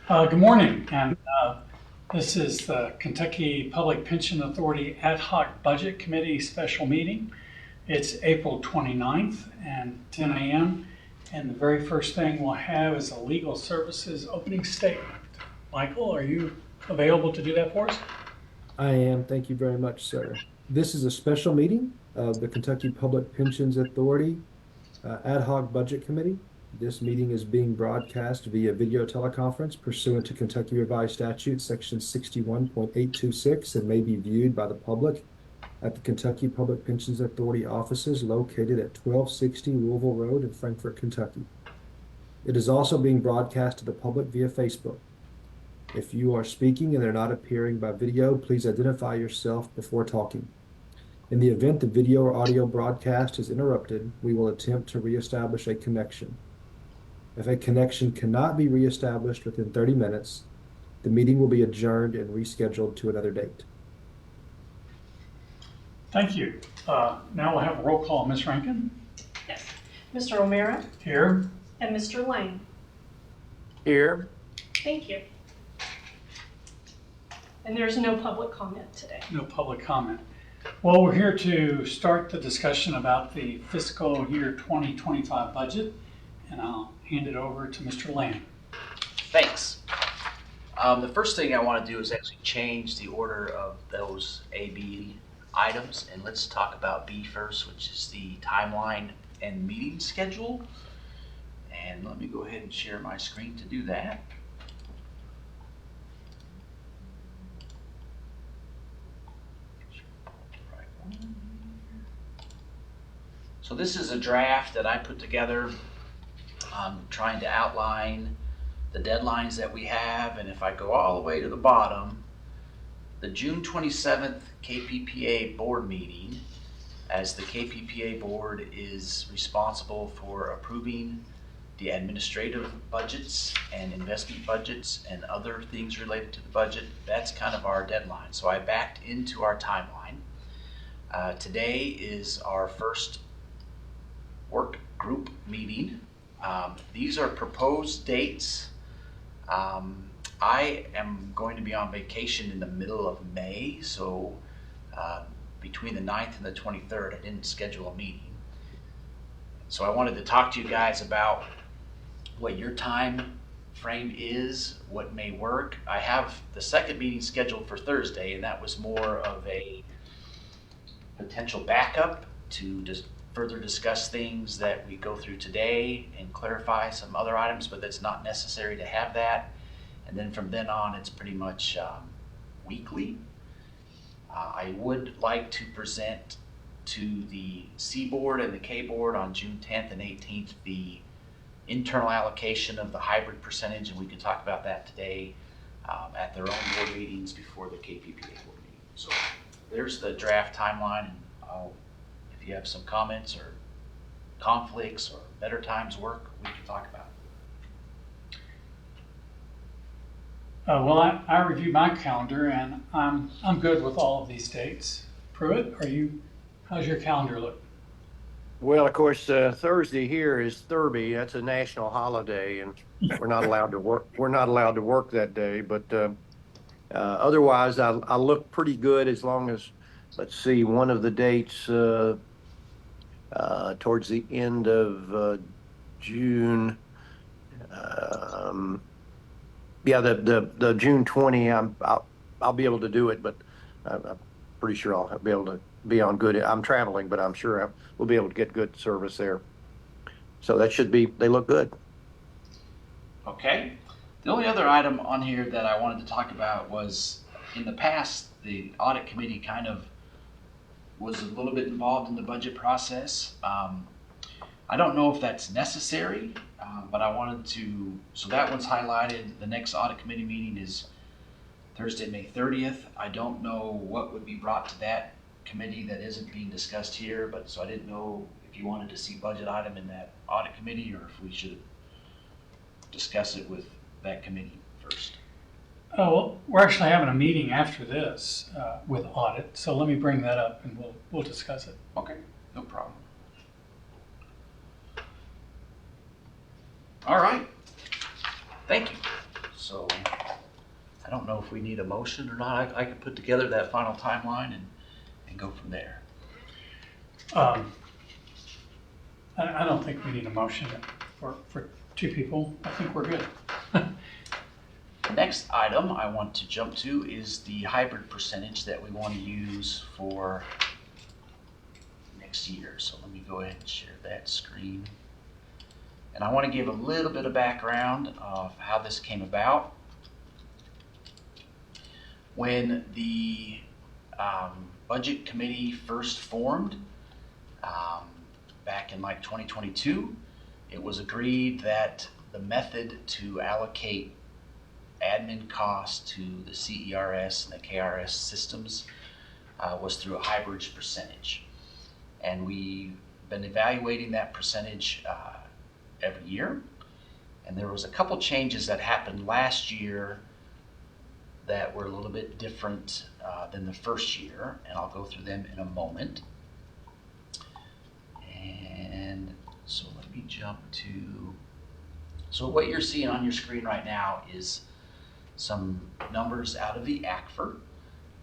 Good morning, and this is the Kentucky Public Pension Authority Ad Hoc Budget Committee special meeting. It's April 29th and 10 a.m. And the very first thing we'll have is a legal services opening statement. Michael, are you available to do that for us? I am. Thank you very much, sir. This is a special meeting of the Kentucky Public Pensions Authority Ad Hoc Budget Committee. This meeting is being broadcast via video teleconference pursuant to Kentucky Revised Statute Section 61.826 and may be viewed by the public at the Kentucky Public Pensions Authority offices located at 1260 Louisville Road in Frankfort, Kentucky. It is also being broadcast to the public via Facebook. If you are speaking and are not appearing by video, please identify yourself before talking. In the event the video or audio broadcast is interrupted, we will attempt to reestablish a connection. If a connection cannot be reestablished within 30 minutes, the meeting will be adjourned and rescheduled to another date. Thank you. Now we'll have a roll call. Ms. Rankin? Yes. Mr. O'Meara? Here. And Mr. Lane? Here. Thank you. And there's no public comment today. No public comment. Well, we're here to start the discussion about the fiscal year 2025 budget, and I'll hand it over to Mr. Lane. Thanks. The first thing I want to do is actually change the order of those A, B items, and let's talk about B first, which is the timeline and meeting schedule. And let me go ahead and share my screen to do that. So this is a draft that I put together. Trying to outline the deadlines that we have, and if I go all the way to the bottom, the June 27th KPPA board meeting, as the KPPA board is responsible for approving the administrative budgets and investment budgets and other things related to the budget, that's kind of our deadline. So I backed into our timeline. Today is our first work group meeting. These are proposed dates. I am going to be on vacation in the middle of May, so between the 9th and the 23rd, I didn't schedule a meeting. So I wanted to talk to you guys about what your time frame is, what may work. I have the second meeting scheduled for Thursday, and that was more of a potential backup to just further discuss things that we go through today and clarify some other items, but it's not necessary to have that. And then from then on, it's pretty much weekly. I would like to present to the C board and the K board on June 10th and 18th the internal allocation of the hybrid percentage, and we can talk about that today at their own board meetings before the KPPA board meeting. So there's the draft timeline, and if you have some comments or conflicts or better times work, we can talk about it. Well, I reviewed my calendar, and I'm good with all of these dates. Pruitt, how's your calendar look? Well, of course, Thursday here is Thurby. That's a national holiday, and we're not allowed to work. We're not allowed to work that day. But otherwise, I look pretty good as long as, let's see, one of the dates towards the end of June. Yeah, the June 20. I'll be able to do it, but I'm pretty sure I'll be able to be on good. I'm traveling, but I'm sure we'll be able to get good service there. So that should be. They look good. Okay. The only other item on here that I wanted to talk about was, in the past, the audit committee kind of was a little bit involved in the budget process. I don't know if that's necessary, but I wanted to, so that one's highlighted. The next audit committee meeting is Thursday, May 30th. I don't know what would be brought to that committee that isn't being discussed here, but so I didn't know if you wanted to see budget item in that audit committee or if we should discuss it with that committee first. Oh, well, we're actually having a meeting after this with audit, so let me bring that up and we'll discuss it. Okay, no problem. All right, thank you. So I don't know if we need a motion or not. I could put together that final timeline and go from there. I don't think we need a motion for two people. I think we're good. The next item I want to jump to is the hybrid percentage that we want to use for next year. So let me go ahead and share that screen. And I want to give a little bit of background of how this came about. When the budget committee first formed back in like 2022, it was agreed that the method to allocate admin costs to the CERS and the KRS systems was through a hybrid percentage. And we've been evaluating that percentage every year. And there was a couple changes that happened last year that were a little bit different than the first year, and I'll go through them in a moment. And so let me jump to, so what you're seeing on your screen right now is some numbers out of the ACFR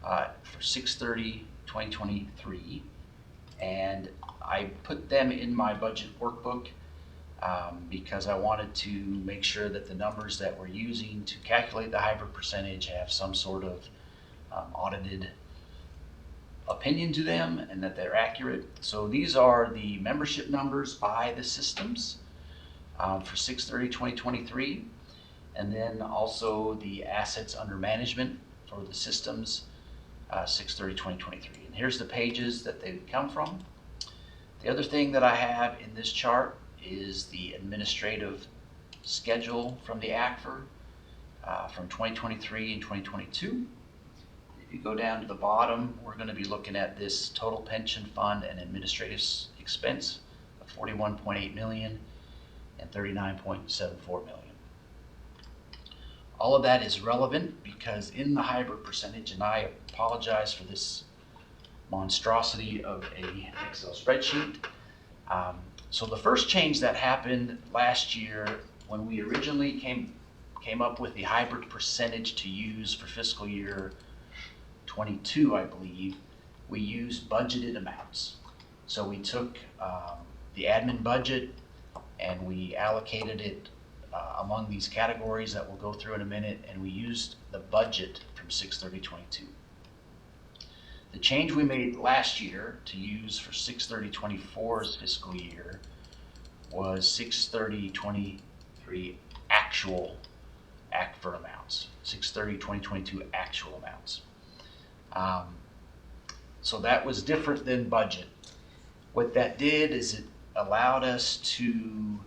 for 6/30/2023, and I put them in my budget workbook because I wanted to make sure that the numbers that we're using to calculate the hybrid percentage have some sort of audited opinion to them and that they're accurate. So these are the membership numbers by the systems for 6/30/2023, and then also the assets under management for the systems 6/30/2023. And here's the pages that they come from. The other thing that I have in this chart is the administrative schedule from the ACFR from 2023 and 2022. If you go down to the bottom, we're going to be looking at this total pension fund and administrative expense of $41.8 million and $39.74 million. All of that is relevant because in the hybrid percentage, and I apologize for this monstrosity of an Excel spreadsheet. So the first change that happened last year when we originally came up with the hybrid percentage to use for fiscal year 22, I believe, we used budgeted amounts. So we took the admin budget and we allocated it among these categories that we'll go through in a minute, and we used the budget from 6/30/22. The change we made last year to use for 6/30/24's fiscal year was 6/30/23 actual ACFR amounts, 6/30/2022 actual amounts. So that was different than budget. What that did is it allowed us to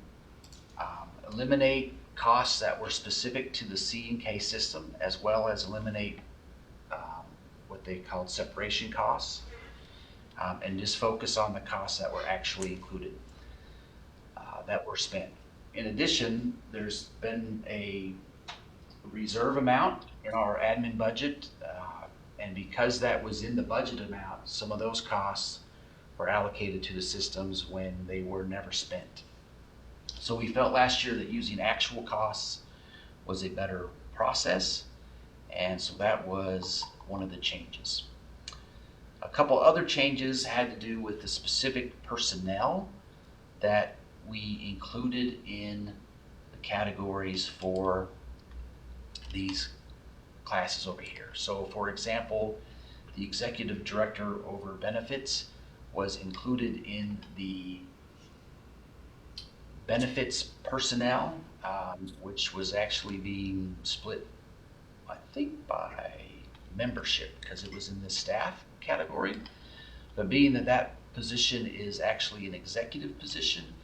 eliminate costs that were specific to the C and K system, as well as eliminate what they called separation costs, and just focus on the costs that were actually included, that were spent. In addition, there's been a reserve amount in our admin budget, and because that was in the budget amount, some of those costs were allocated to the systems when they were never spent. So we felt last year that using actual costs was a better process, and so that was one of the changes. A couple other changes had to do with the specific personnel that we included in the categories for these classes over here. So for example, the executive director over benefits was included in the benefits personnel, which was actually being split, I think, by membership because it was in the staff category. But being that that position is actually an executive position,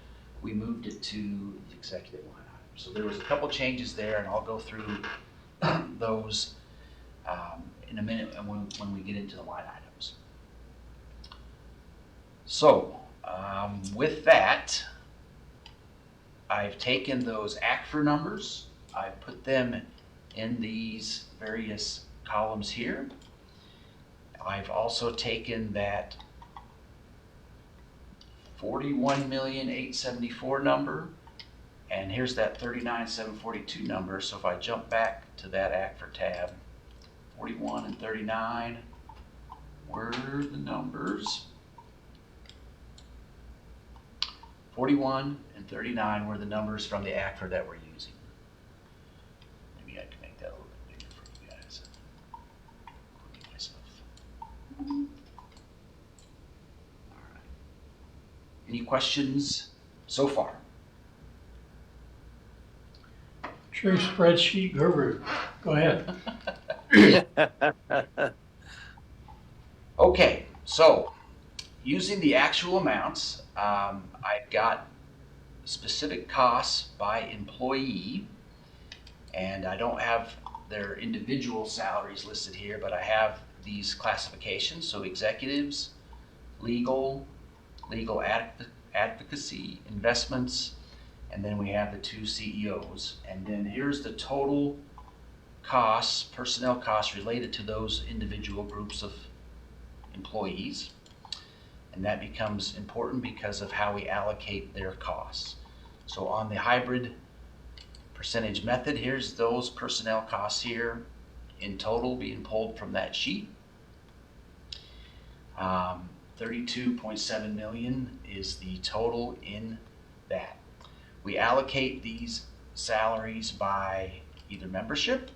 we moved it to the executive line item. So there was a couple changes there, and I'll go through those in a minute when we get into the line items. So with that, I've taken those ACFR numbers, I've put them in these various columns here. I've also taken that 41,874 number And here's that 39,742 number. So if I jump back to that ACFR tab, 41 and 39 were the numbers. 41 and 39 were the numbers from the ACFR that we're using. Maybe I can make that a little bit bigger for you guys. Including myself. All right. Any questions so far? True spreadsheet guru. Go ahead. Okay, so using the actual amounts, I've got specific costs by employee, and I don't have their individual salaries listed here, but I have these classifications. So executives, legal advocacy, investments, and then we have the two CEOs. And then here's the total costs, personnel costs related to those individual groups of employees. And that becomes important because of how we allocate their costs. So on the hybrid percentage method, here's those personnel costs here in total being pulled from that sheet. 32.7 million is the total in that. We allocate these salaries by either membership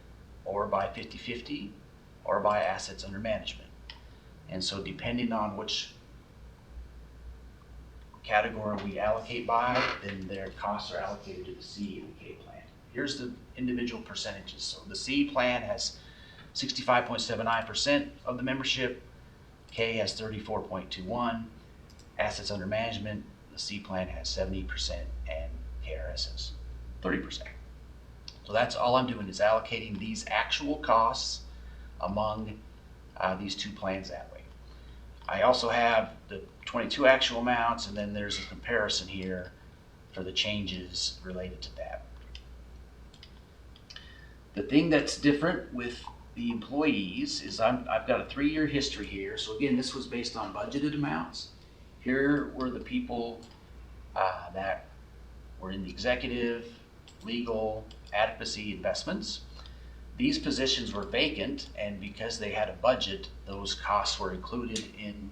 or by 50-50 or by assets under management. And so depending on which category we allocate by, then their costs are allocated to the C and the K plan. Here's the individual percentages. So the C plan has 65.79% of the membership, K has 34.21, assets under management, the C plan has 70%, and KRS has 30%. So that's all I'm doing is allocating these actual costs among these two plans that way. I also have the 22 actual amounts, and then there's a comparison here for the changes related to that. The thing that's different with the employees is I've got a 3-year history here. So again, this was based on budgeted amounts. Here were the people that were in the executive, legal, advocacy, investments. These positions were vacant, and because they had a budget, those costs were included in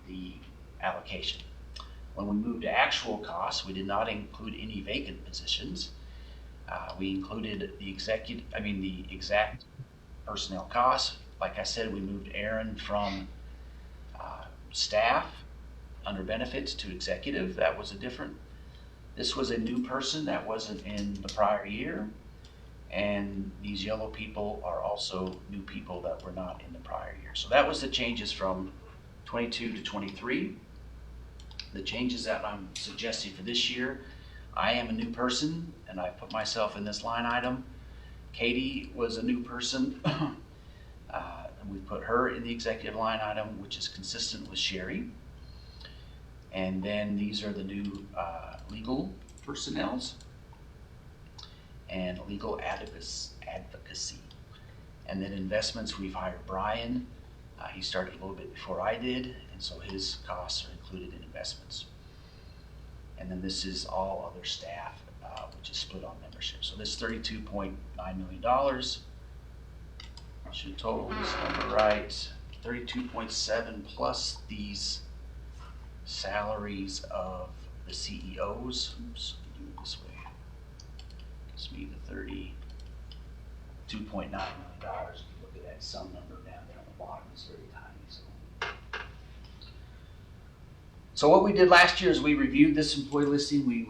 the allocation. When we moved to actual costs, we did not include any vacant positions. We included the exact personnel costs. Like I said, we moved Aaron from staff under benefits to executive. That was a different. This was a new person that wasn't in the prior year. And these yellow people are also new people that were not in the prior year. So that was the changes from 22 to 23. The changes that I'm suggesting for this year, I am a new person and I put myself in this line item. Katie was a new person and we put her in the executive line item, which is consistent with Sherry. And then these are the new legal personnels and legal advocacy. And then investments, we've hired Brian. He started a little bit before I did, and so his costs are included in investments. And then this is all other staff, which is split on membership. So this $32.9 million should total this number right. 32.7 plus these salaries of the CEOs. Oops, do it this way. Gives me the $32.9 million. If you look at that sum number down there on the bottom, it's very tiny. So what we did last year is we reviewed this employee listing. We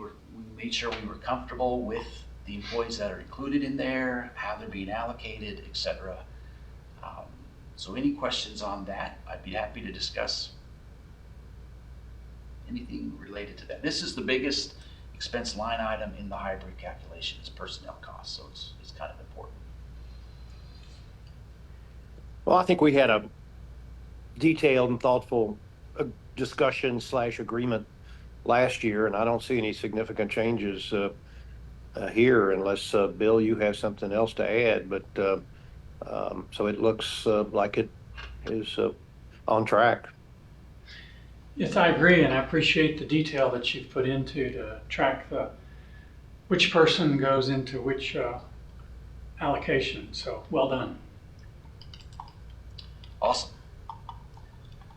made sure we were comfortable with the employees that are included in there, how they're being allocated, etc. So any questions on that, I'd be happy to discuss anything related to that. This is the biggest expense line item in the hybrid calculation is personnel costs, so it's kind of important. Well, I think we had a detailed and thoughtful discussion / agreement last year, and I don't see any significant changes here unless, Bill, you have something else to add, but so it looks like it is on track. Yes, I agree, and I appreciate the detail that you've put into to track the which person goes into which allocation. So well done. Awesome.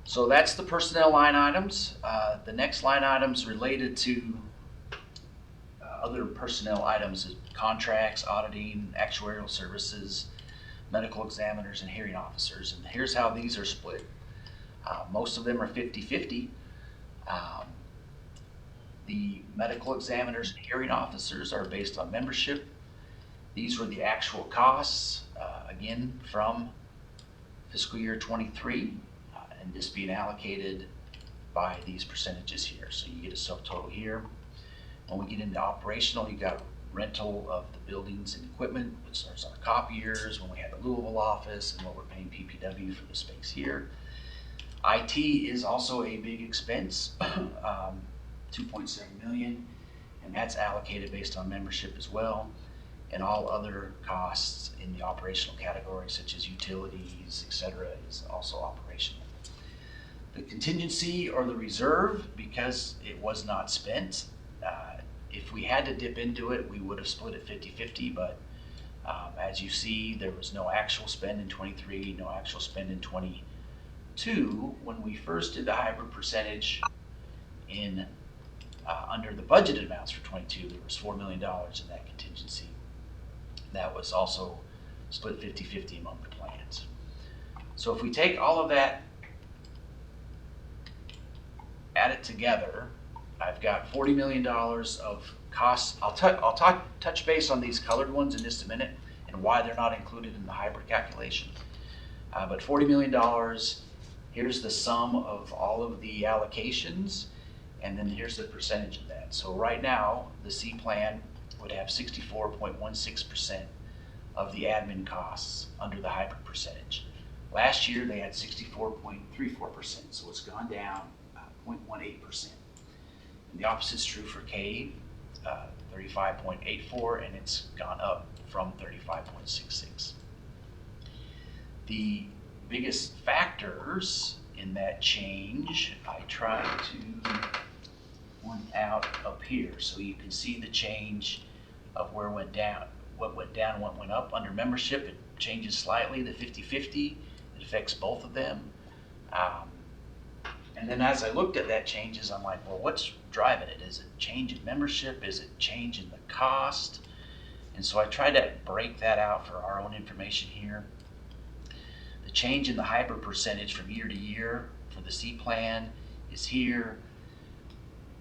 So that's the personnel line items. The next line items related to other personnel items is contracts, auditing, actuarial services, medical examiners, and hearing officers. And here's how these are split. Most of them are 50-50. The medical examiners and hearing officers are based on membership. These were the actual costs, again, from fiscal year 23, and this being allocated by these percentages here. So you get a subtotal here. When we get into operational, you got rental of the buildings and equipment, which starts on our copiers, when we had the Louisville office, and what we're paying PPW for the space here. IT is also a big expense, 2.7 million, and that's allocated based on membership as well. And all other costs in the operational category, such as utilities, etc., is also operational. The contingency or the reserve, because it was not spent, if we had to dip into it, we would have split it 50-50, but as you see, there was no actual spend in 23, no actual spend in 22. When we first did the hybrid percentage in under the budgeted amounts for 22, there was $4 million in that contingency. That was also split 50-50 among the plans. So if we take all of that, add it together, I've got $40 million of costs. I'll touch base on these colored ones in just a minute and why they're not included in the hybrid calculation. But $40 million, here's the sum of all of the allocations, and then here's the percentage of that. So right now, the C plan would have 64.16% of the admin costs under the hybrid percentage. Last year, they had 64.34%, so it's gone down 0.18%. And the opposite is true for K, 35.84, and it's gone up from 35.66. The biggest factors in that change, I tried to point out up here. So you can see the change of where it went down, what went down and what went up. Under membership, it changes slightly, the 50-50. It affects both of them. And then as I looked at that changes, I'm like, well, what's driving it? Is it change in membership? Is it change in the cost? And so I tried to break that out for our own information here. The change in the hybrid percentage from year to year for the C plan is here.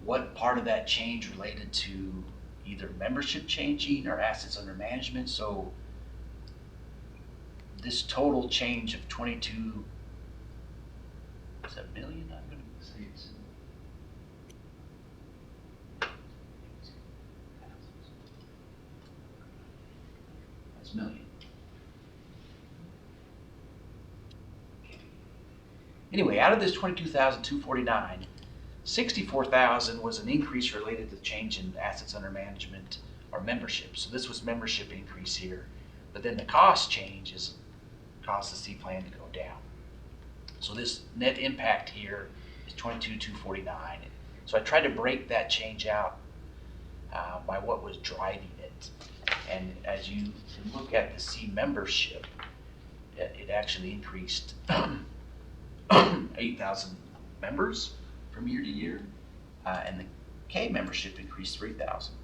What part of that change related to either membership changing or assets under management? So this total change of 22, is that million? I'm going to say it's that's million. Anyway, out of this 22,249, 64,000 was an increase related to the change in assets under management or membership. So this was membership increase here. But then the cost change is caused the C plan to go down. So this net impact here is 22,249. So I tried to break that change out by what was driving it. And as you look at the C membership, it actually increased 8,000 members from year to year, and the K membership increased 3,000.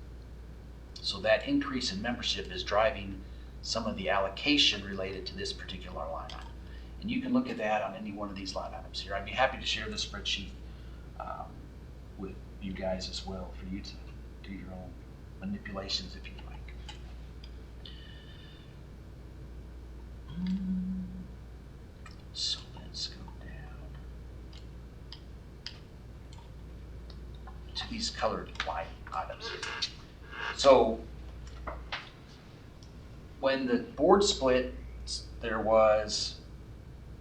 So that increase in membership is driving some of the allocation related to this particular line item. And you can look at that on any one of these line items here. I'd be happy to share this spreadsheet with you guys as well for you to do your own manipulations if you'd like. So let's go down to these colored line items. So when the board split, there was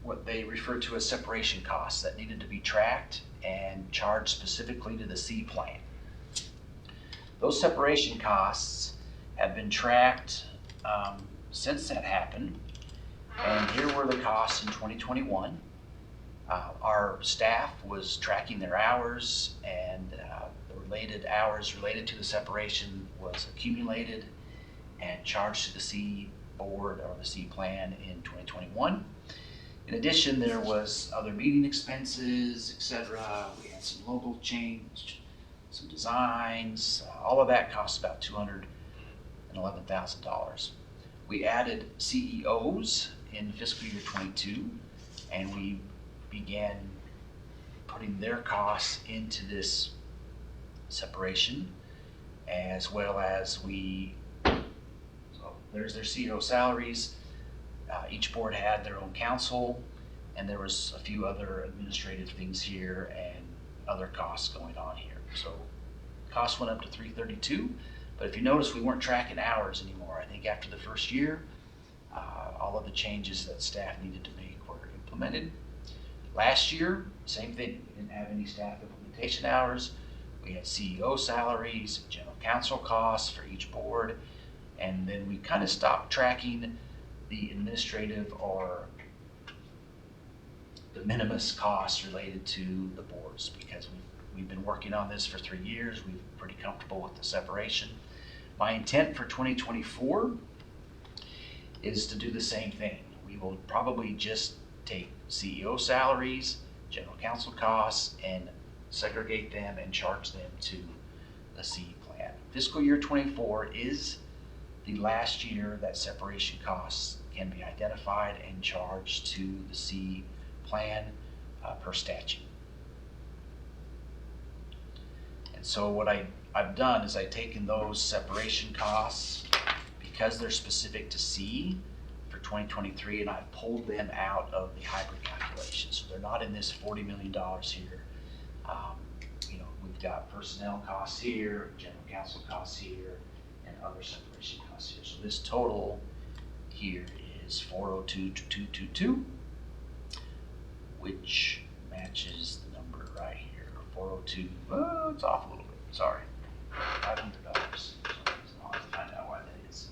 what they refer to as separation costs that needed to be tracked and charged specifically to the C plan. Those separation costs have been tracked since that happened, and here were the costs in 2021. Our staff was tracking their hours, and there were related hours related to the separation was accumulated and charged to the C board or the C plan in 2021. In addition, there was other meeting expenses, etc. We had some logo change, some designs. All of that cost about $211,000. We added CEOs in fiscal year 22, and we began putting their costs into this separation, as well as so there's their CEO salaries. Each board had their own counsel, and there was a few other administrative things here and other costs going on here. So costs went up to $332, but if you notice, we weren't tracking hours anymore. I think after the first year, all of the changes that staff needed to make were implemented. Last year, same thing. We didn't have any staff implementation hours. We had CEO salaries, general counsel costs for each board, and then we kind of stopped tracking the administrative or de minimis costs related to the boards, because we've been working on this for 3 years. We're pretty comfortable with the separation. My intent for 2024 is to do the same thing. We will probably just take CEO salaries, general counsel costs, and segregate them and charge them to the C plan. Fiscal year 24 is the last year that separation costs can be identified and charged to the C plan per statute. And so what I've done is I've taken those separation costs, because they're specific to C for 2023, and I've pulled them out of the hybrid calculation. So they're not in this $40 million here. We've got personnel costs here, general counsel costs here, and other separation costs here. So this total here is 402,222, which matches the number right here, 402. Oh, it's off a little bit. Sorry, $500. I'll have to find out why that is.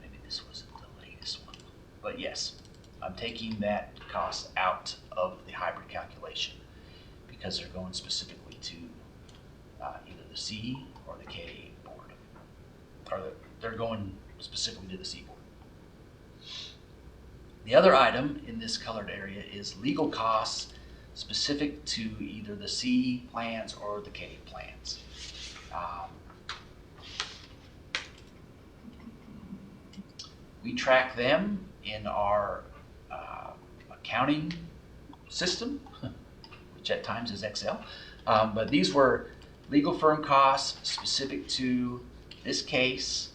Maybe this wasn't the latest one, but yes, I'm taking that cost out of the hybrid calculation because they're going specifically to either the C or the K board, or they're going specifically to the C board. The other item in this colored area is legal costs specific to either the C plans or the K plans. We track them in our accounting system, which at times is Excel. But these were legal firm costs specific to this case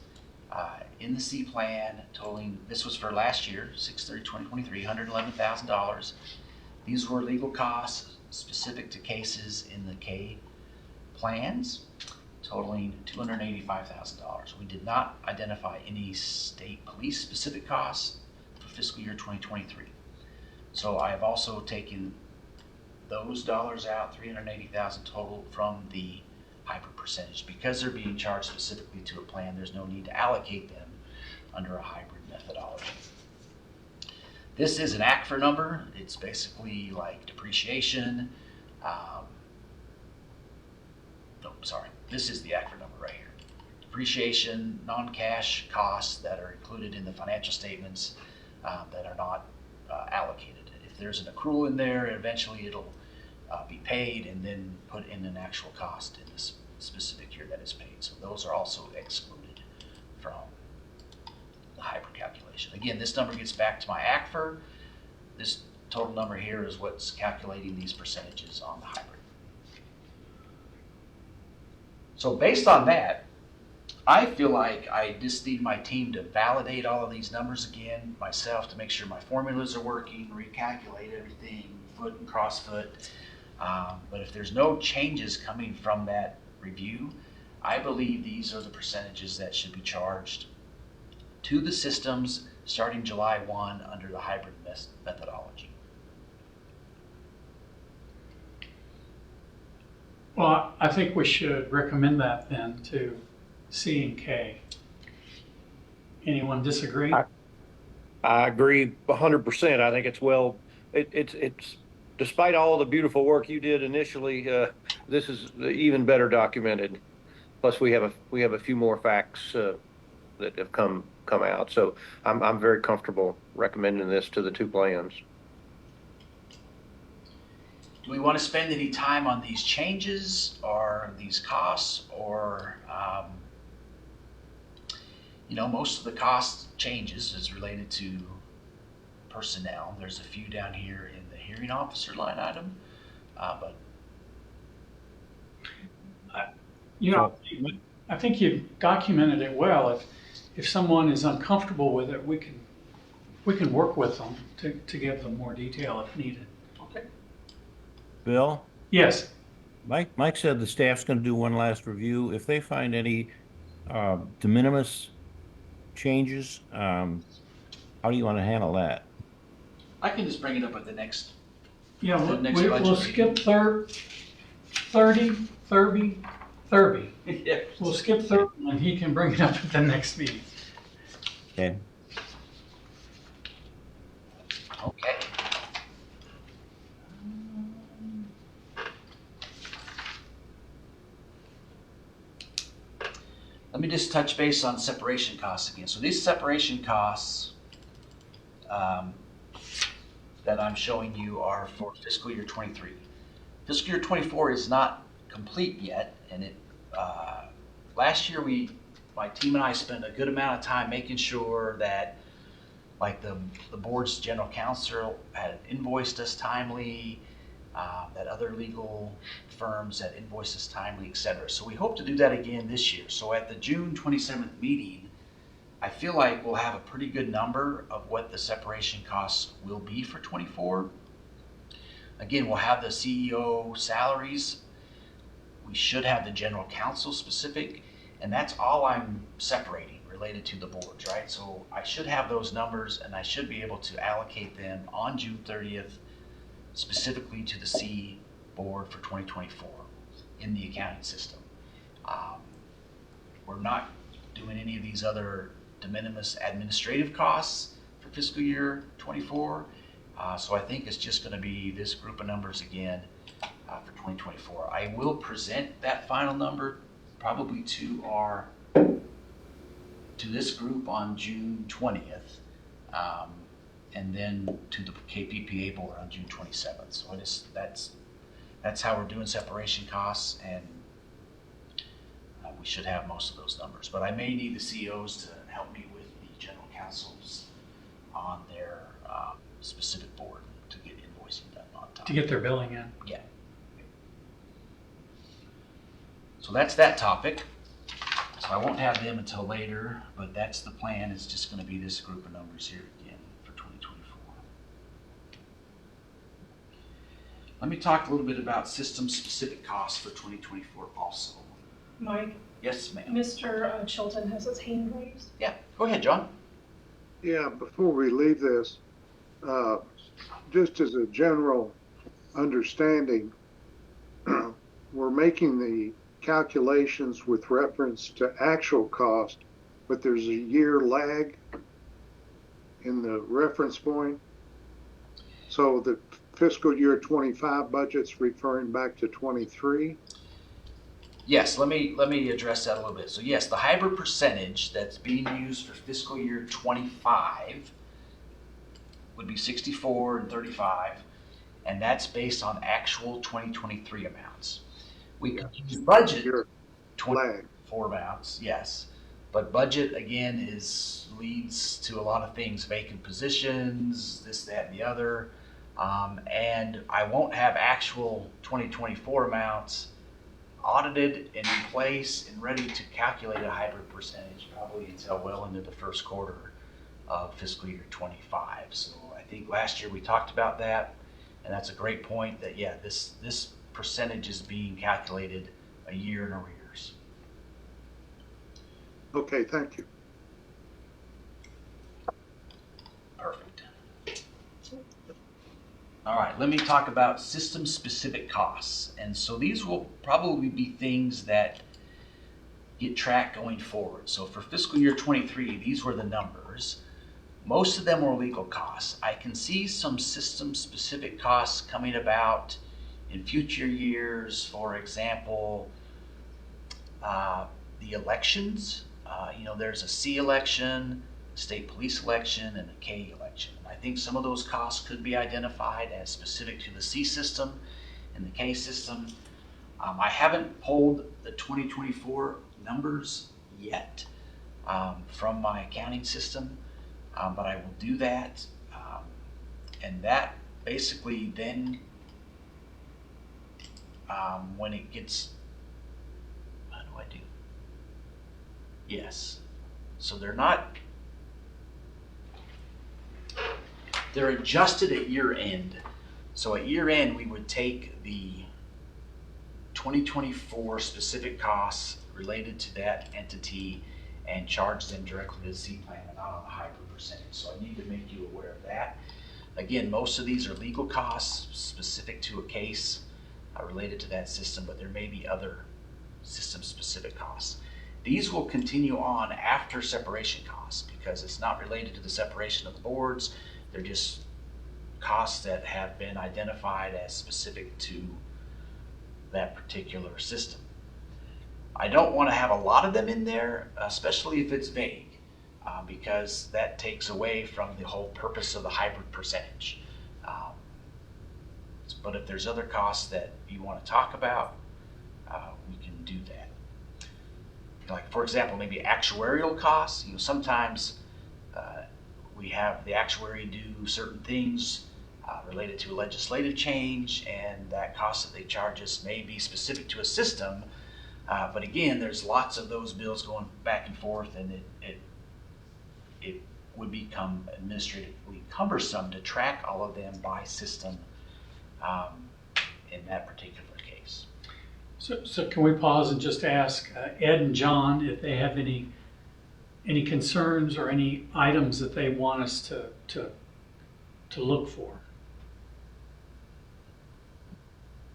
in the C plan, totaling, this was for last year, 6/30/2023, $111,000. These were legal costs specific to cases in the K plans, totaling $285,000. We did not identify any state police specific costs for fiscal year 2023. So I have also taken those dollars out, $380,000 total, from the hybrid percentage. Because they're being charged specifically to a plan, there's no need to allocate them under a hybrid methodology. This is an ACFR number. It's basically like depreciation. This is the ACFR number right here. Depreciation, non-cash costs that are included in the financial statements that are not allocated. If there's an accrual in there, eventually it'll be paid and then put in an actual cost in this specific year that is paid. So those are also excluded from the hybrid calculation. Again, this number gets back to my ACFR. This total number here is what's calculating these percentages on the hybrid. So based on that, I feel like I just need my team to validate all of these numbers again, myself, to make sure my formulas are working, recalculate everything, foot and cross foot. But if there's no changes coming from that review, I believe these are the percentages that should be charged to the systems starting July 1 under the hybrid methodology. Well, I think we should recommend that then to C and K. Anyone disagree? I agree 100%. I think it's despite all the beautiful work you did initially, this is even better documented. Plus, we have a few more facts that have come out. So I'm very comfortable recommending this to the two plans. Do we want to spend any time on these changes or these costs, or most of the cost changes is related to personnel. There's a few down here in the hearing officer line item, but I think you've documented it well. If someone is uncomfortable with it, we can work with them to give them more detail if needed. okay. Bill, Yes, Mike said the staff's going to do one last review. If they find any de minimis changes, how do you want to handle that? I can just bring it up at the next. yeah, The next we'll budget skip 30. Yeah. We'll skip 30 and he can bring it up at the next meeting. Okay. Okay. Let me just touch base on separation costs again. So these separation costs that I'm showing you are for fiscal year 23. Fiscal year 24 is not complete yet, and last year my team and I spent a good amount of time making sure that like the board's general counsel had invoiced us timely, that other legal firms had invoiced us timely, etc. So we hope to do that again this year. So at the June 27th meeting, I feel like we'll have a pretty good number of what the separation costs will be for 24. Again, we'll have the CEO salaries. We should have the general counsel specific, and that's all I'm separating related to the boards, right? So I should have those numbers, and I should be able to allocate them on June 30th specifically to the C board for 2024 in the accounting system. We're not doing any of these other de minimis administrative costs for fiscal year 24. So I think it's just going to be this group of numbers again for 2024. I will present that final number probably to this group on June 20th, and then to the KPPA board on June 27th. So that's how we're doing separation costs, and we should have most of those numbers. But I may need the CEOs to help me with the general counsels on their specific board to get invoicing done on time. To get their billing in. Yeah. So that's that topic. So I won't have them until later, but that's the plan. It's just going to be this group of numbers here again for 2024. Let me talk a little bit about system-specific costs for 2024 also. Mike, Yes, ma'am. Mr. Chilton has his hand raised. Yeah, go ahead, John. Yeah, before we leave this, just as a general understanding, we're making the calculations with reference to actual cost, but there's a year lag in the reference point. So the fiscal year 25 budget's referring back to 23. Yes, let me address that a little bit. So yes, the hybrid percentage that's being used for fiscal year 25 would be 64 and 35, and that's based on actual 2023 amounts. We can use budget Year 24 amounts, yes, but budget again leads to a lot of things, vacant positions, this, that, and the other, and I won't have actual 2024 amounts audited and in place and ready to calculate a hybrid percentage probably until well into the first quarter of fiscal year 25. So I think last year we talked about that, and that's a great point that, yeah, this percentage is being calculated a year in arrears. Okay, thank you. Perfect. All right, let me talk about system-specific costs. And so these will probably be things that get tracked going forward. So for fiscal year 23, these were the numbers. Most of them were legal costs. I can see some system-specific costs coming about in future years. For example, the elections. There's a C election, state police election, and a K election. I think some of those costs could be identified as specific to the C system and the K system. I haven't pulled the 2024 numbers yet from my accounting system, but I will do that. And that basically then, when it gets, how do I do? Yes. So they're adjusted at year end. So at year end, we would take the 2024 specific costs related to that entity and charge them directly to the C plan and not on the hybrid percentage. So I need to make you aware of that. Again, most of these are legal costs specific to a case related to that system, but there may be other system specific costs. These will continue on after separation costs because it's not related to the separation of the boards. They're just costs that have been identified as specific to that particular system. I don't want to have a lot of them in there, especially if it's vague, because that takes away from the whole purpose of the hybrid percentage. But if there's other costs that you want to talk about, we can do that. Like, for example, maybe actuarial costs. Sometimes we have the actuary do certain things related to legislative change, and that cost that they charge us may be specific to a system. But again, there's lots of those bills going back and forth, and it would become administratively cumbersome to track all of them by system in that particular case. So can we pause and just ask Ed and John if they have any concerns or any items that they want us to look for?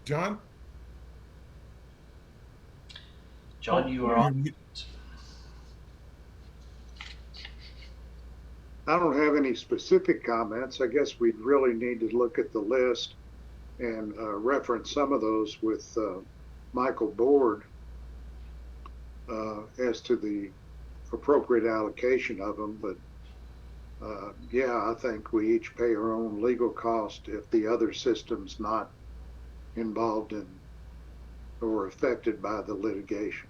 John? John, you are on. I don't have any specific comments. I guess we'd really need to look at the list and reference some of those with Michael Board as to the appropriate allocation of them. But yeah, I think we each pay our own legal cost if the other system's not involved in or affected by the litigation.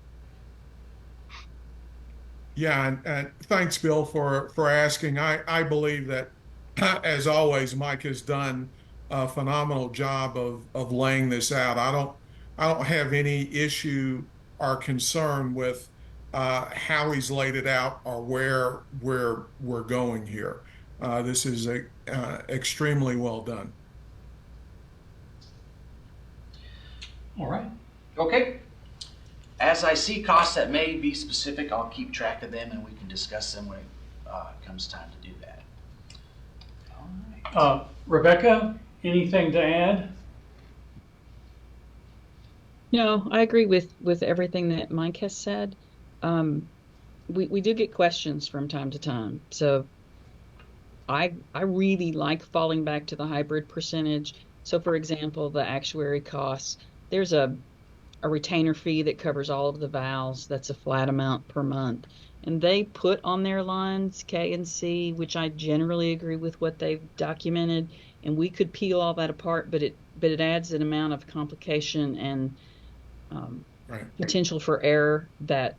Yeah, and thanks, Bill, for asking. I believe that, as always, Mike has done a phenomenal job of laying this out. I don't have any issue or concern with how he's laid it out or where we're going here. This is extremely well done. All right. Okay. As I see costs that may be specific, I'll keep track of them and we can discuss them when it comes time to do that. All right. Rebecca, anything to add? No, I agree with everything that Mike has said. We do get questions from time to time. So I really like falling back to the hybrid percentage. So for example, the actuary costs, there's a retainer fee that covers all of the vowels. That's a flat amount per month. And they put on their lines K and C, which I generally agree with what they've documented. And we could peel all that apart, but it adds an amount of complication and potential for error that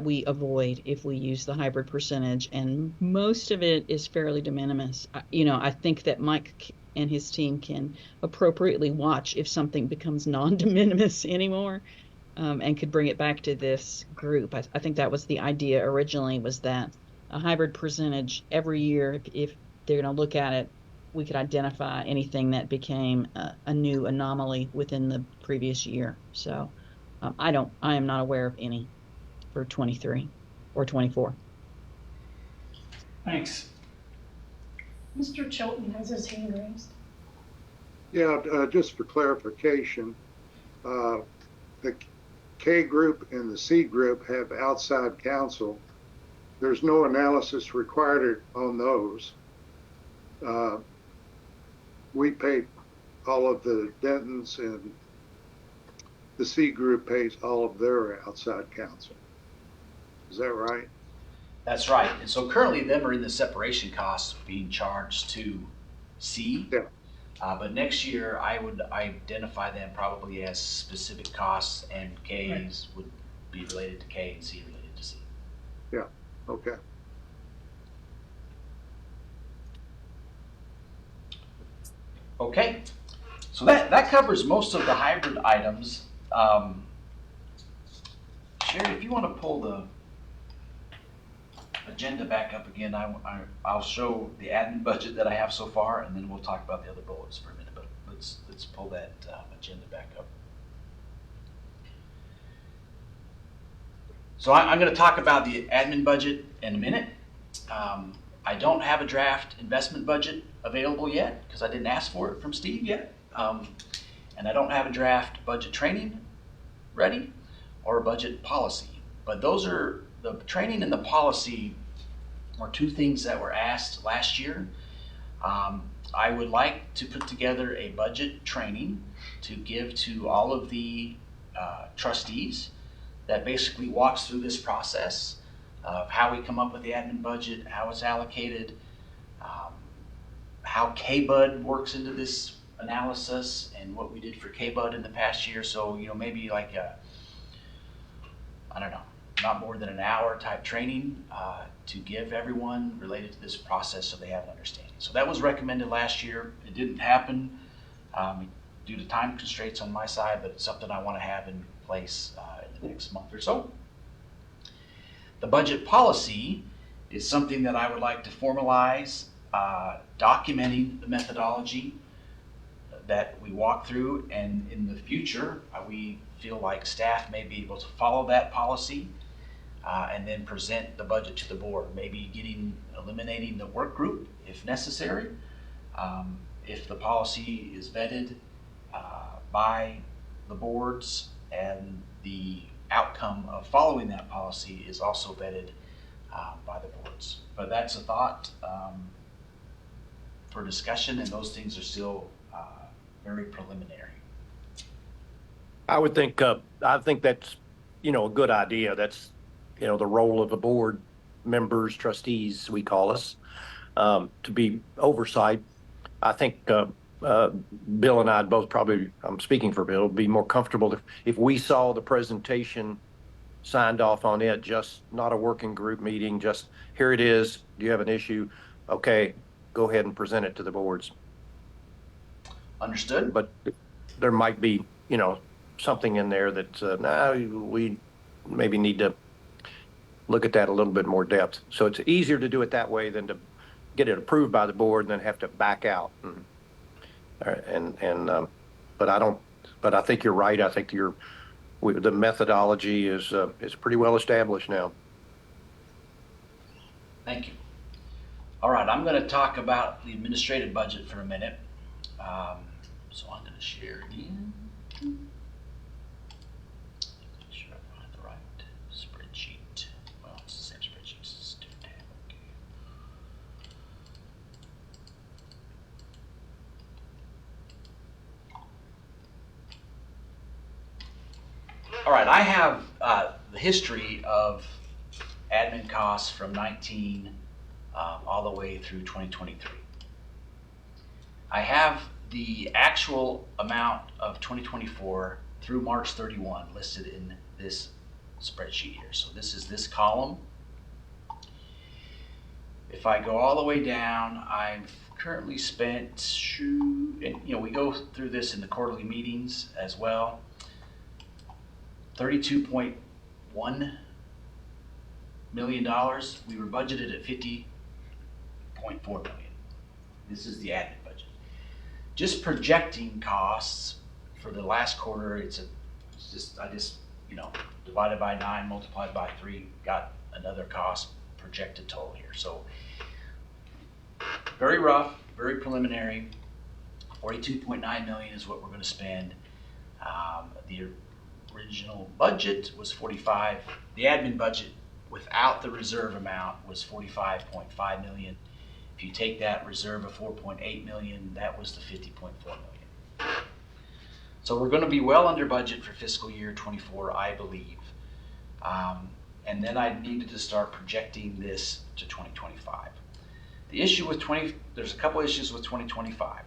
we avoid if we use the hybrid percentage. And most of it is fairly de minimis. I think that Mike and his team can appropriately watch if something becomes non-de minimis anymore, and could bring it back to this group. I think that was the idea originally, was that a hybrid percentage every year, if they're going to look at it, we could identify anything that became a new anomaly within the previous year. So I am not aware of any for 23 or 24. Thanks. Mr. Chilton has his hand raised. Yeah, just for clarification, the K group and the C group have outside counsel there's no analysis required on those. We paid all of the Dentons, and the C group pays all of their outside counsel. Is that right? That's right. And so currently them are in the separation costs being charged to C. Yeah. But next year I would identify them probably as specific costs, and K's would be related to K and C related to C. Yeah, okay. Okay, so that covers most of the hybrid items. Sherry, if you want to pull the agenda back up again, I'll show the admin budget that I have so far, and then we'll talk about the other bullets for a minute. But let's pull that agenda back up. So I'm going to talk about the admin budget in a minute. I don't have a draft investment budget available yet because I didn't ask for it from Steve yet. And I don't have a draft budget training ready or a budget policy. But those are, the training and the policy are two things that were asked last year. I would like to put together a budget training to give to all of the trustees that basically walks through this process of how we come up with the admin budget, how it's allocated, how KBUD works into this analysis, and what we did for KBUD in the past year. So, maybe like I don't know, not more than an hour type training to give everyone related to this process so they have an understanding. So that was recommended last year. It didn't happen due to time constraints on my side, but it's something I want to have in place in the next month or so. The budget policy is something that I would like to formalize, documenting the methodology that we walk through, and in the future we feel like staff may be able to follow that policy and then present the budget to the board, maybe eliminating the work group if necessary. If the policy is vetted by the boards and the outcome of following that policy is also vetted by the boards. But that's a thought for discussion, and those things are still very preliminary. I think that's, a good idea. That's, the role of the board members, trustees, we call us, to be oversight. I think Bill and I both probably, I'm speaking for Bill, be more comfortable if we saw the presentation, signed off on it, just not a working group meeting, just here it is. Do you have an issue? Okay, go ahead and present it to the boards. Understood. But there might be, something in there that we maybe need to look at that a little bit more depth. So it's easier to do it that way than to get it approved by the board and then have to back out. But I think you're right. I think the methodology is pretty well established now. Thank you. All right, I'm going to talk about the administrative budget for a minute. So I'm going to share again. Make sure I find the right spreadsheet. Well, it's the same spreadsheet. It's just a different tab. Okay. All right, I have the history of admin costs from 19 all the way through 2023. I have the actual amount of 2024 through March 31 listed in this spreadsheet here. So this is this column. If I go all the way down, I've currently spent, and we go through this in the quarterly meetings as well, $32.1 million. We were budgeted at $50.4 million. This is the admin budget. Just projecting costs for the last quarter, I just divided by 9, multiplied by 3, got another cost projected total here. So very rough, very preliminary. 42.9 million is what we're going to spend. The original budget was 45. The admin budget without the reserve amount was 45.5 million. If you take that reserve of 4.8 million, that was the 50.4 million. So we're going to be well under budget for fiscal year 24, I believe. And then I needed to start projecting this to 2025. The issue with there's a couple issues with 2025.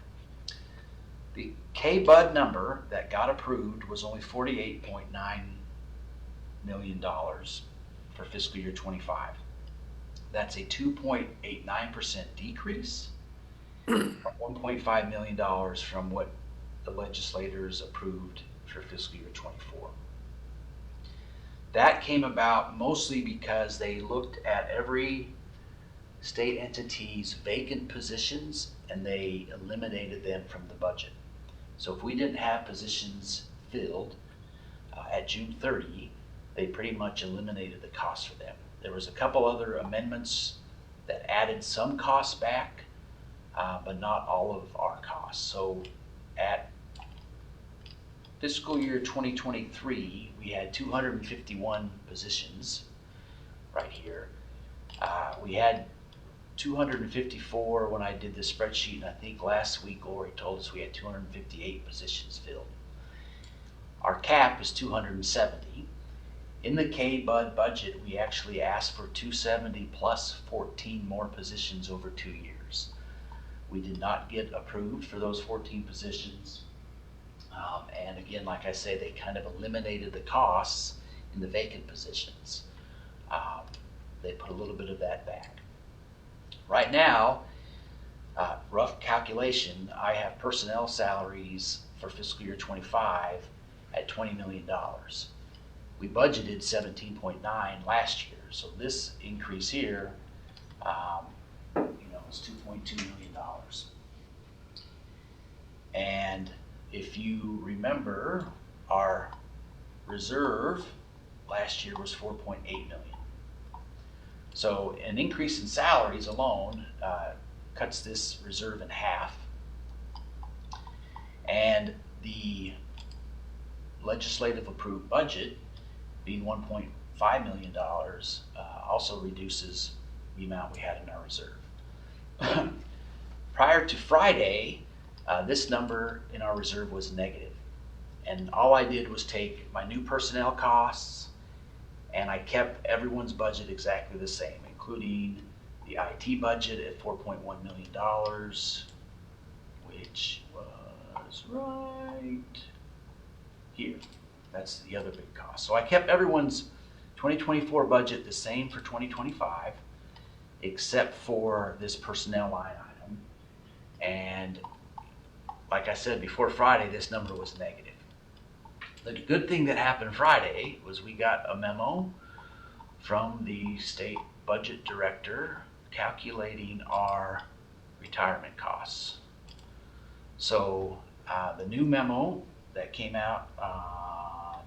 The K-Bud number that got approved was only $48.9 million for fiscal year 25. That's a 2.89% decrease from $1.5 million from what the legislators approved for fiscal year 24. That came about mostly because they looked at every state entity's vacant positions and they eliminated them from the budget. So if we didn't have positions filled at June 30, they pretty much eliminated the cost for them. There was a couple other amendments that added some costs back, but not all of our costs. So at fiscal year 2023, we had 251 positions right here. We had 254 when I did the spreadsheet, and I think last week Lori told us we had 258 positions filled. Our cap is 270. In the K-Bud budget, we actually asked for 270 plus 14 more positions over 2 years. We did not get approved for those 14 positions. And again, like I say, they kind of eliminated the costs in the vacant positions. They put a little bit of that back. Right now, rough calculation, I have personnel salaries for fiscal year 25 at $20 million. We budgeted 17.9 last year, so this increase here, is $2.2 million. And if you remember, our reserve last year was 4.8 million. So an increase in salaries alone cuts this reserve in half. And the legislative approved budget, being $1.5 million, also reduces the amount we had in our reserve. Prior to Friday, this number in our reserve was negative. And all I did was take my new personnel costs and I kept everyone's budget exactly the same, including the IT budget at $4.1 million, which was right here. That's the other big cost. So I kept everyone's 2024 budget the same for 2025, except for this personnel line item. And like I said, before Friday, this number was negative. The good thing that happened Friday was we got a memo from the state budget director calculating our retirement costs. So the new memo that came out on,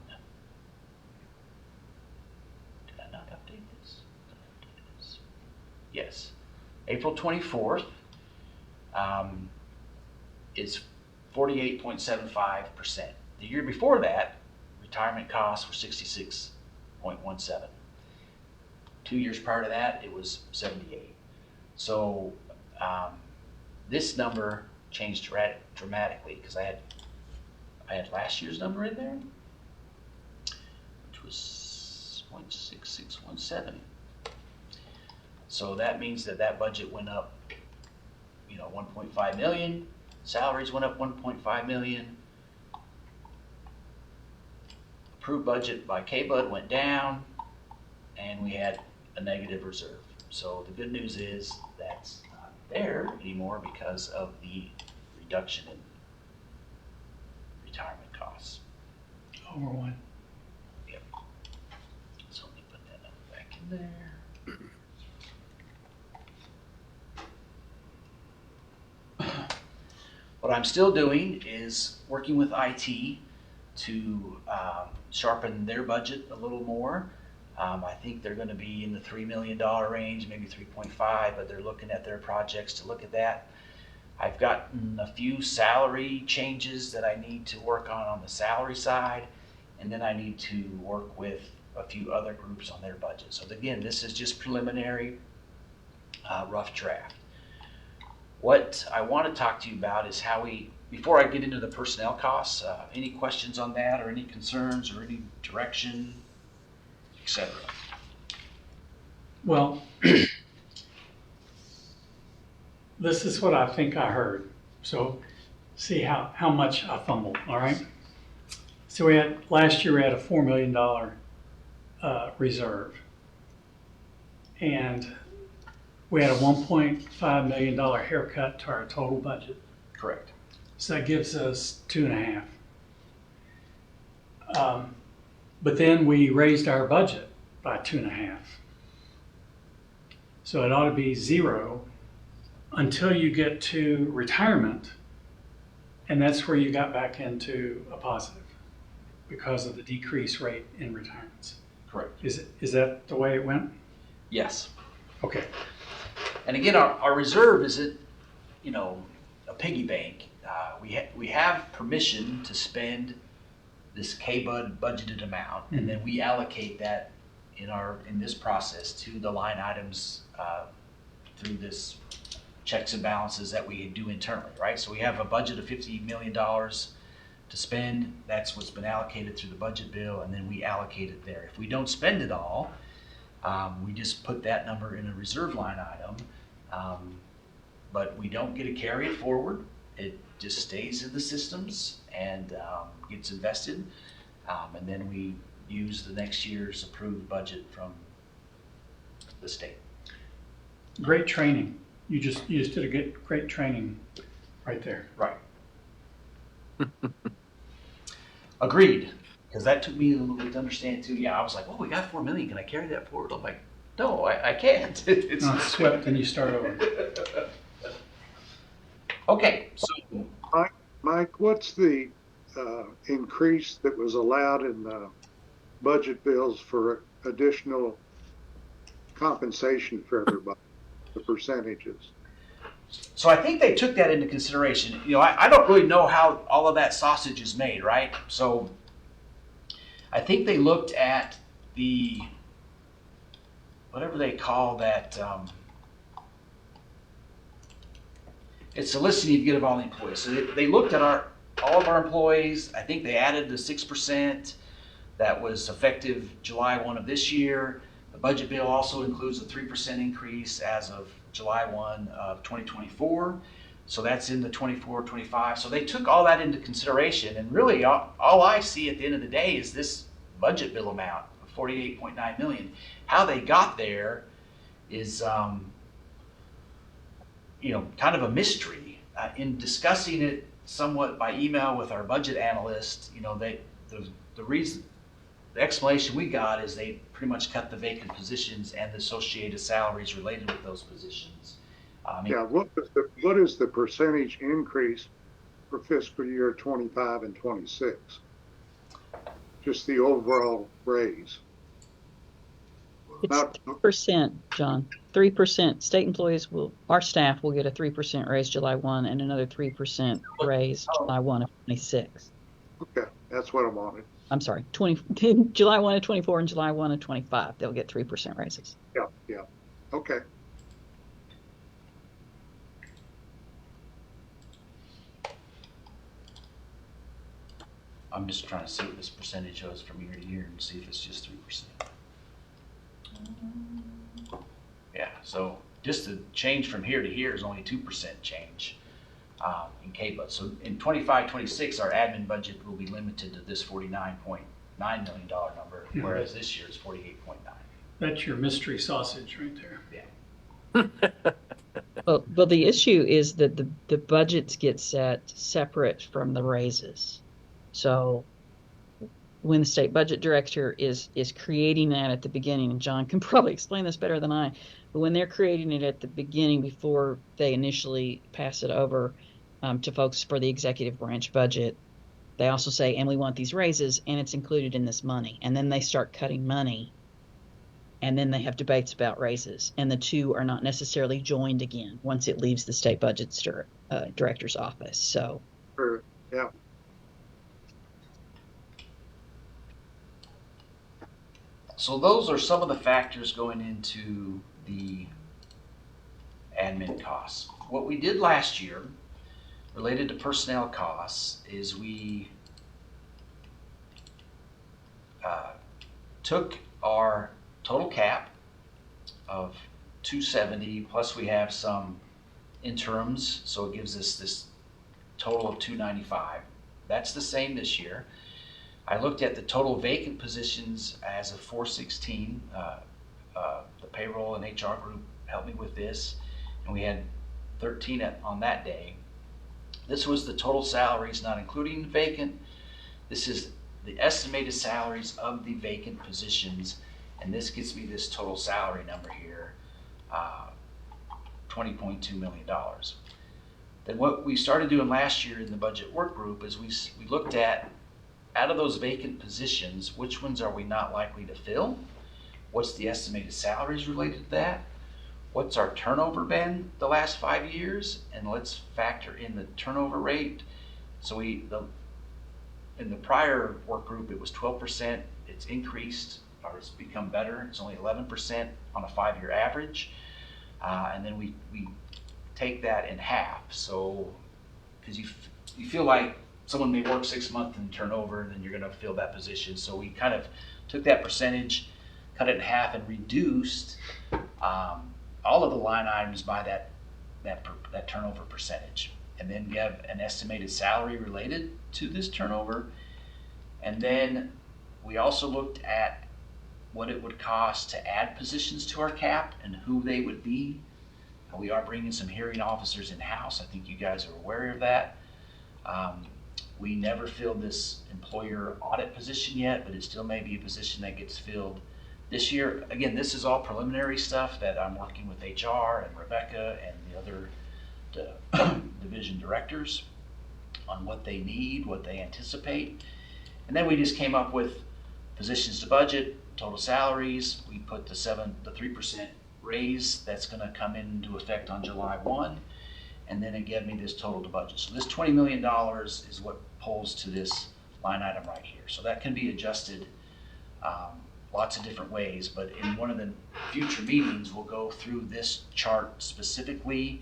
did I not update this? Yes, April 24th is 48.75%. The year before that, retirement costs were 66.17. 2 years prior to that, it was 78. So this number changed dramatically because I had last year's number in there, which was 0.6617. So that means that budget went up, 1.5 million. Salaries went up 1.5 million. Approved budget by K-Bud went down, and we had a negative reserve. So the good news is that's not there anymore because of the reduction in retirement costs. Over one. Yep. So let me put that number back in there. What I'm still doing is working with IT to sharpen their budget a little more. I think they're going to be in the $3 million range, maybe 3.5, but they're looking at their projects to look at that. I've gotten a few salary changes that I need to work on the salary side, and then I need to work with a few other groups on their budget. So again, this is just preliminary, rough draft. What I want to talk to you about is how we, before I get into the personnel costs, any questions on that or any concerns or any direction, etc. Well, this is what I think I heard. So see how much I fumbled, all right? So last year we had a $4 million reserve. And we had a $1.5 million haircut to our total budget. Correct. So that gives us 2.5. But then we raised our budget by 2.5. So it ought to be 0 until you get to retirement. And that's where you got back into a positive because of the decreased rate in retirements. Correct. Is that the way it went? Yes. Okay. And again, our reserve isn't, a piggy bank. We have permission to spend this KBUD budgeted amount, and then we allocate that in this process to the line items through this checks and balances that we do internally, right? So we have a budget of $50 million to spend. That's what's been allocated through the budget bill, and then we allocate it there. If we don't spend it all, we just put that number in a reserve line item, but we don't get to carry it forward. It just stays in the systems and gets invested, and then we use the next year's approved budget from the state. Great training. You just did a great training right there. Right. Agreed. Because that took me a little bit to understand too. Yeah, I was like, "Oh, we got 4 million. Can I carry that forward?" I'm like, "No, I can't." It's Swept and you start over. Okay, so Mike, what's the increase that was allowed in the budget bills for additional compensation for everybody, the percentages? So I think they took that into consideration. I don't really know how all of that sausage is made, right? So I think they looked at the, whatever they call that, it's the listing you get of all the employees. So they looked at all of our employees. I think they added the 6% that was effective July 1 of this year. The budget bill also includes a 3% increase as of July 1 of 2024. So that's in the 24-25. So they took all that into consideration. And really all I see at the end of the day is this budget bill amount of $48.9 million. How they got there is kind of a mystery. In discussing it somewhat by email with our budget analyst, the explanation we got is they pretty much cut the vacant positions and the associated salaries related with those positions. What is the percentage increase for fiscal year 25 and 26? Just the overall raise. It's 3%, John. 3%. State employees our staff will get a 3% raise July 1 and another 3% raise July 1 of 26. Okay, that's what I wanted. I'm sorry, July 1 of 24 and July 1 of 25. They'll get 3% raises. Yeah. Okay. I'm just trying to see what this percentage is from year to year and see if it's just 3%. Yeah, so just the change from here to here is only 2% change in KBUD. So in 25-26, our admin budget will be limited to this $49.9 million number, whereas this year is 48.9. That's your mystery sausage right there. Yeah. Well, the issue is that the budgets get set separate from the raises. So when the state budget director is creating that at the beginning, and John can probably explain this better than I, but when they're creating it at the beginning before they initially pass it over to folks for the executive branch budget, they also say, and we want these raises, and it's included in this money. And then they start cutting money, and then they have debates about raises, and the two are not necessarily joined again once it leaves the state budget director's office. So, yeah. So those are some of the factors going into the admin costs. What we did last year related to personnel costs is we took our total cap of 270, plus we have some interims, so it gives us this total of 295. That's the same this year. I looked at the total vacant positions as of 416. The payroll and HR group helped me with this, and we had 13 on that day. This was the total salaries, not including vacant. This is the estimated salaries of the vacant positions, and this gets me this total salary number here, $20.2 million. Then what we started doing last year in the budget work group is we looked at, out of those vacant positions, which ones are we not likely to fill? What's the estimated salaries related to that? What's our turnover been the last 5 years? And let's factor in the turnover rate. So in the prior work group, it was 12%. It's increased, or it's become better. It's only 11% on a 5-year average. And then we take that in half. So, because you feel like someone may work 6 months and turn over, and then you're going to fill that position. So we kind of took that percentage, cut it in half, and reduced all of the line items by that turnover percentage. And then we have an estimated salary related to this turnover. And then we also looked at what it would cost to add positions to our cap and who they would be. We are bringing some hearing officers in-house. I think you guys are aware of that. We never filled this employer audit position yet, but it still may be a position that gets filled this year. Again, this is all preliminary stuff that I'm working with HR and Rebecca and the other division directors on what they need, what they anticipate. And then we just came up with positions to budget, total salaries. We put the 3% raise that's going to come into effect on July 1. And then it gave me this total to budget. So this $20 million is what pulls to this line item right here. So that can be adjusted lots of different ways, but in one of the future meetings, we'll go through this chart specifically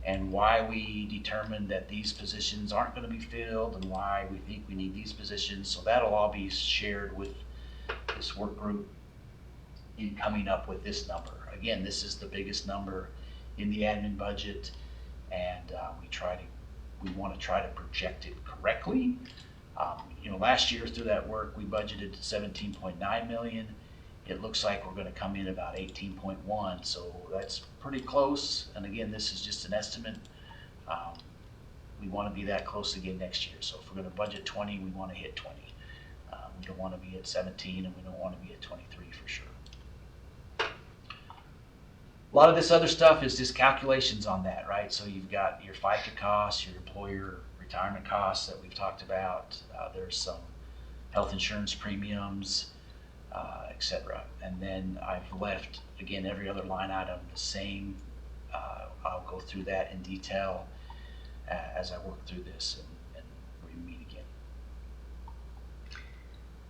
and why we determined that these positions aren't going to be filled and why we think we need these positions. So that'll all be shared with this work group in coming up with this number. Again, this is the biggest number in the admin budget, and we want to try to project it correctly. Last year through that work, we budgeted $17.9 million. It looks like we're going to come in about 18.1, so that's pretty close. And again, this is just an estimate. We want to be that close again next year. So if we're going to budget 20, we want to hit 20. We don't want to be at 17, and we don't want to be at 23 for sure. A lot of this other stuff is just calculations on that, right? So you've got your FICA costs, your employer retirement costs that we've talked about. There's some health insurance premiums, etc. And then I've left, again, every other line item the same. I'll go through that in detail as I work through this and we meet again.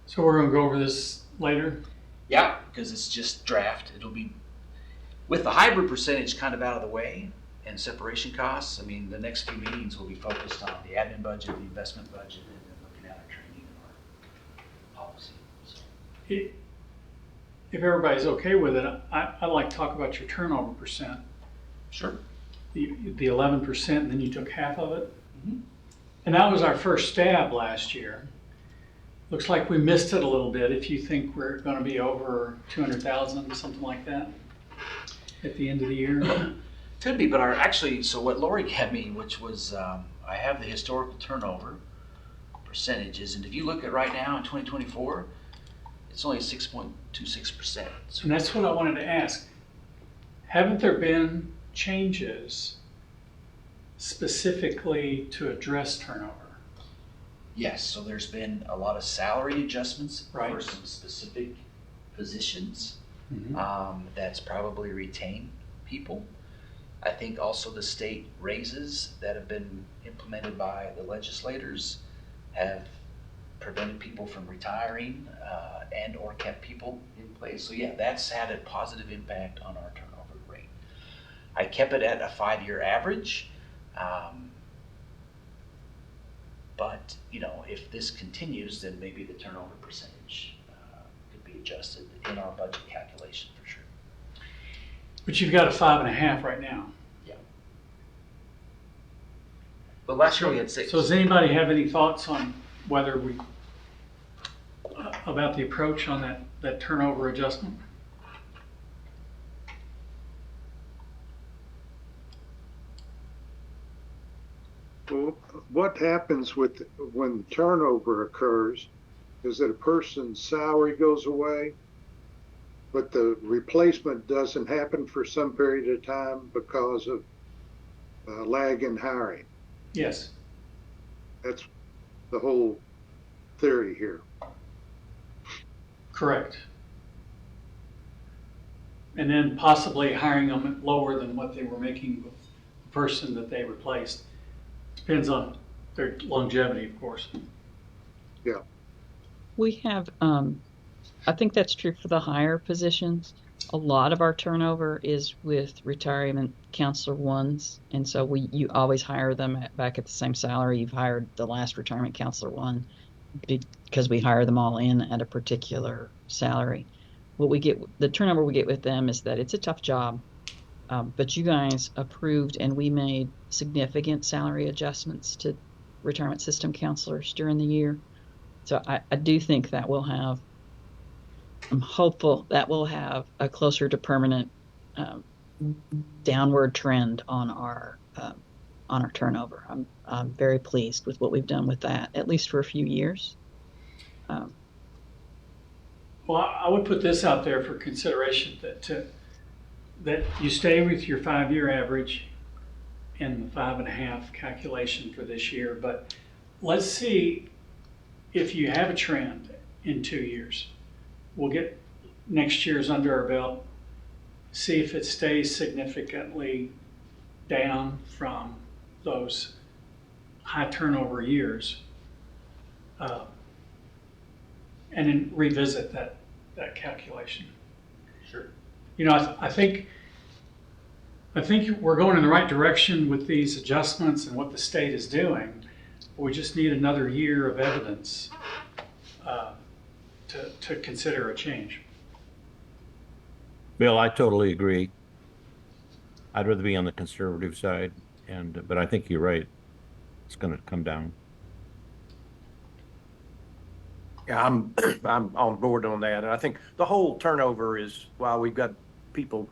So we're going to go over this later? Yeah, because it's just draft. It'll be, with the hybrid percentage kind of out of the way, and separation costs, I mean, the next few meetings will be focused on the admin budget, the investment budget, and then looking at our training and our policy. So. If everybody's okay with it, I'd like to talk about your turnover percent. Sure. The 11%, and then you took half of it. Mm-hmm. And that was our first stab last year. Looks like we missed it a little bit. If you think we're going to be over 200,000, something like that, at the end of the year. Could be, but so what Lori gave me, which was, I have the historical turnover percentages, and if you look at right now in 2024, it's only 6.26%. And that's what I wanted to ask. Haven't there been changes specifically to address turnover? Yes, so there's been a lot of salary adjustments Right. for some specific positions. Mm-hmm. That's probably retained people. I think also the state raises that have been implemented by the legislators have prevented people from retiring and or kept people in place. So yeah, that's had a positive impact on our turnover rate. I kept it at a 5-year average. But, you know, if this continues, then maybe the turnover percentage could be adjusted in our budget calculation for sure. But you've got a 5.5 right now. Yeah. But last year we had 6. So does anybody have any thoughts on whether we, about the approach on that turnover adjustment? Well, what happens when turnover occurs is that a person's salary goes away, but the replacement doesn't happen for some period of time because of lag in hiring. Yes. That's the whole theory here. Correct. And then possibly hiring them lower than what they were making with the person that they replaced. Depends on their longevity, of course. Yeah. We have, I think that's true for the higher positions. A lot of our turnover is with retirement counselor ones, and so you always hire them back at the same salary you've hired the last retirement counselor one, because we hire them all in at a particular salary. The turnover we get with them is that it's a tough job, but you guys approved and we made significant salary adjustments to retirement system counselors during the year. So I do think that will have, I'm hopeful that will have a closer to permanent downward trend on our turnover. I'm very pleased with what we've done with that, at least for a few years. Well, I would put this out there for consideration that you stay with your 5-year average and the 5.5 calculation for this year, but let's see if you have a trend in 2 years. We'll get next year's under our belt, see if it stays significantly down from those high turnover years, and then revisit that calculation. Sure. You know, I think we're going in the right direction with these adjustments and what the state is doing. We just need another year of evidence to consider a change. Bill, I totally agree. I'd rather be on the conservative side, but I think you're right. It's going to come down. Yeah, I'm on board on that. And I think the whole turnover is, while we've got people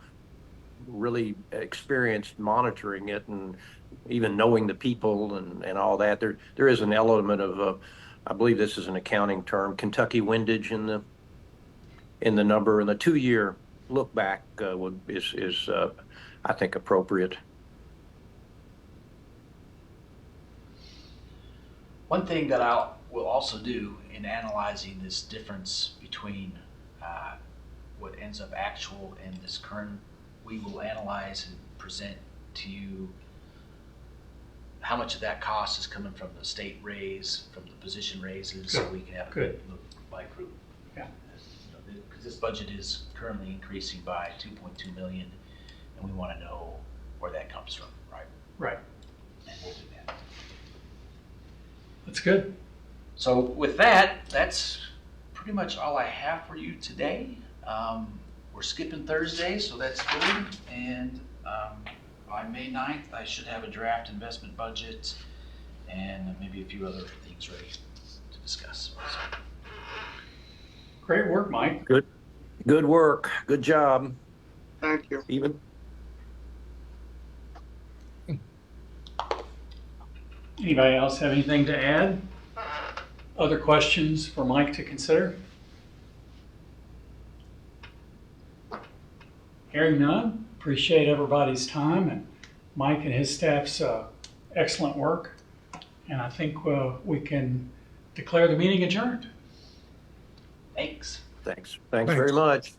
really experienced monitoring it and even knowing the people and all that, there is an element of, I believe this is an accounting term, Kentucky windage in the number, and the 2-year look back is I think appropriate. One thing that will also do in analyzing this difference between what ends up actual and this current, we will analyze and present to you how much of that cost is coming from the state raise, from the position raises, so we can have a good look by group. Yeah. Because this budget is currently increasing by $2.2 million, and we want to know where that comes from, right? Right. And we'll do that. That's good. So with that, that's pretty much all I have for you today. We're skipping Thursday, so that's good. And by May 9th, I should have a draft investment budget and maybe a few other things ready to discuss. So. Great work, Mike. Good work. Good job. Thank you. Even. Anybody else have anything to add? Other questions for Mike to consider? Hearing none, appreciate everybody's time and Mike and his staff's excellent work. And I think we can declare the meeting adjourned. Thanks. Thanks very much.